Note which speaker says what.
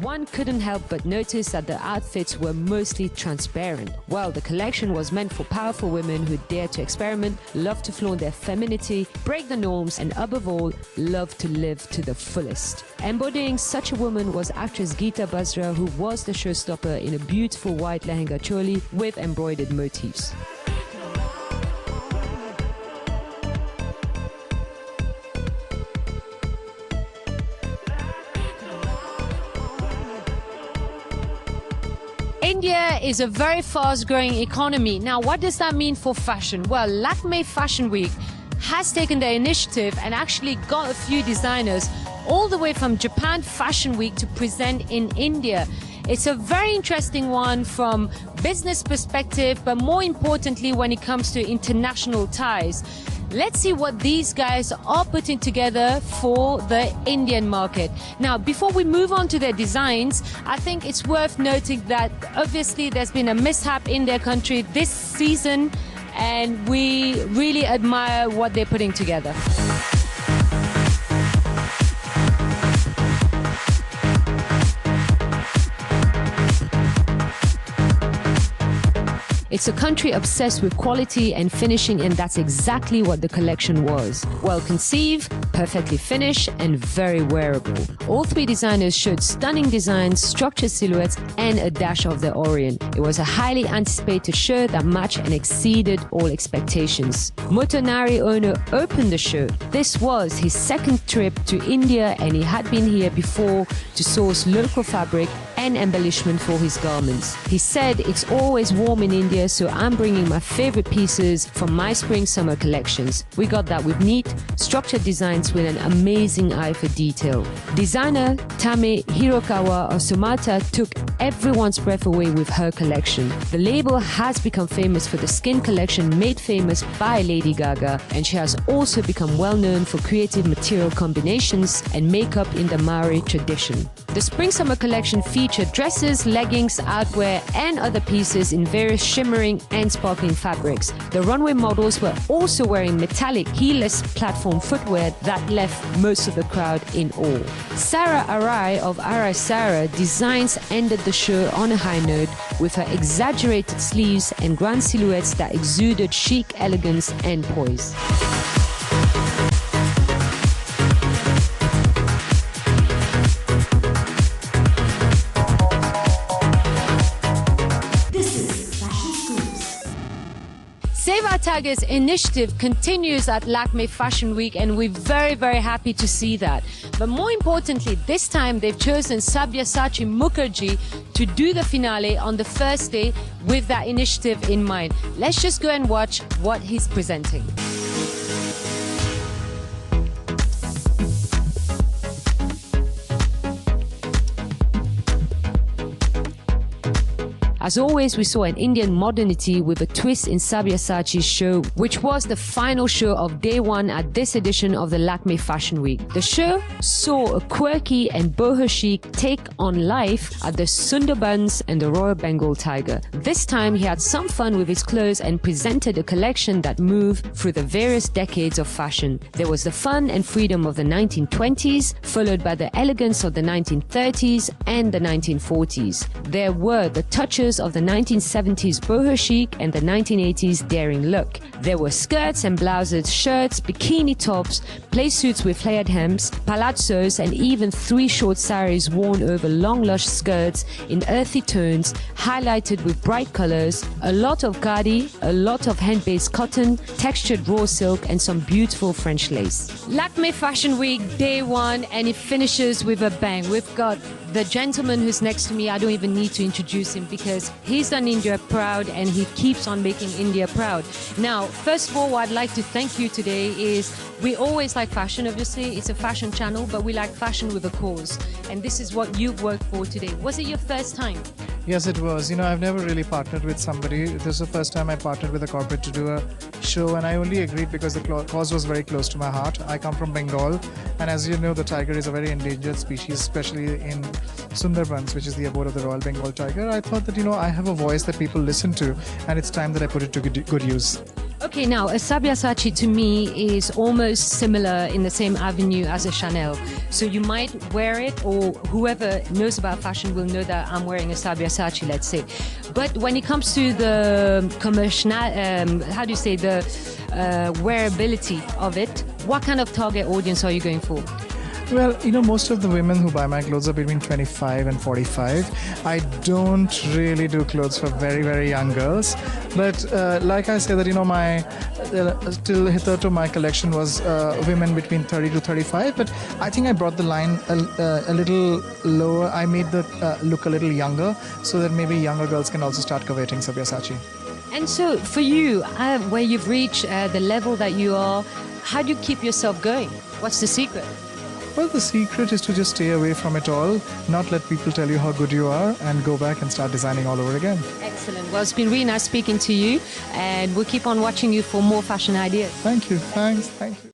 Speaker 1: One couldn't help but notice that the outfits were mostly transparent. Well, the collection was meant for powerful women who dare to experiment, love to flaunt their femininity, break the norms, and above all, love to live to the fullest. Embodying such a woman was actress Geeta Basra, who was the showstopper in a beautiful white lehenga choli with embroidered motifs. India is a very fast-growing economy. Now, what does that mean for fashion? Well, Lakme Fashion Week has taken the initiative and actually got a few designers all the way from Japan Fashion Week to present in India. It's a very interesting one from business perspective, but more importantly when it comes to international ties. Let's see what these guys are putting together for the Indian market. Now, before we move on to their designs, I think it's worth noting that obviously there's been a mishap in their country this season, and we really admire what they're putting together. It's a country obsessed with quality and finishing, and that's exactly what the collection was. Well conceived, perfectly finished, and very wearable. All three designers showed stunning designs, structured silhouettes, and a dash of the Orient. It was a highly anticipated show that matched and exceeded all expectations. Motonari owner opened the show. This was his second trip to India, and he had been here before to source local fabric and embellishment for his garments. He said, "It's always warm in India, so I'm bringing my favorite pieces from my spring-summer collections." We got that with neat, structured designs with an amazing eye for detail. Designer Tame Hirokawa of Sumatra took everyone's breath away with her collection. The label has become famous for the skin collection made famous by Lady Gaga, and she has also become well known for creative material combinations and makeup in the Maori tradition. The spring-summer collection featured dresses, leggings, outwear, and other pieces in various shimmering and sparkling fabrics. The runway models were also wearing metallic heelless platform footwear that left most of the crowd in awe. Sarah Arai of Arai Sarah Designs ended the show on a high note with her exaggerated sleeves and grand silhouettes that exuded chic elegance and poise. Save Our Tigers initiative continues at Lakme Fashion Week, and we're very, very happy to see that. But more importantly, this time they've chosen Sabyasachi Mukherjee to do the finale on the first day with that initiative in mind. Let's just go and watch what he's presenting. As always, we saw an Indian modernity with a twist in Sabyasachi's show, which was the final show of day one at this edition of the Lakme Fashion Week. The show saw a quirky and boho chic take on life at the Sundarbans and the Royal Bengal Tiger. This time he had some fun with his clothes and presented a collection that moved through the various decades of fashion. There was the fun and freedom of the 1920s, followed by the elegance of the 1930s and the 1940s. There were the touches of the 1970s boho chic and the 1980s daring look. There were skirts and blouses, shirts, bikini tops, play suits with flared hems, palazzos, and even 3 short saris worn over long lush skirts in earthy tones, highlighted with bright colors, a lot of khadi, a lot of hand-based cotton, textured raw silk, and some beautiful French lace. Lakme Fashion Week day one, and it finishes with a bang. We've got the gentleman who's next to me. I don't even need to introduce him because he's done India proud and he keeps on making India proud. Now, first of all, what I'd like to thank you today is we always like fashion, obviously. It's a fashion channel, but we like fashion with a cause. And this is what you've worked for today. Was it your first time?
Speaker 2: Yes, it was. You know, I've never really partnered with somebody. This is the first time I partnered with a corporate to do a show, and I only agreed because the cause was very close to my heart. I come from Bengal, and as you know, the tiger is a very endangered species, especially in Sundarbans, which is the abode of the Royal Bengal tiger. I thought that, you know, I have a voice that people listen to, and it's time that I put it to good use.
Speaker 1: Okay, now a Sabyasachi to me is almost similar in the same avenue as a Chanel. So you might wear it, or whoever knows about fashion will know that I'm wearing a Sabyasachi, let's say. But when it comes to the commercial, how do you say, the wearability of it, what kind of target audience are you going for?
Speaker 2: Well, most of the women who buy my clothes are between 25 and 45. I don't really do clothes for very, very young girls. But like I said, that, my till hitherto my collection was women between 30 to 35. But I think I brought the line a little lower. I made the look a little younger so that maybe younger girls can also start coveting Sabyasachi.
Speaker 1: And so for you, where you've reached the level that you are, how do you keep yourself going? What's the secret?
Speaker 2: Well, the secret is to just stay away from it all, not let people tell you how good you are, and go back and start designing all over again.
Speaker 1: Excellent. Well, it's been really nice speaking to you, and we'll keep on watching you for more fashion ideas.
Speaker 2: Thank you. Thanks. Thank you.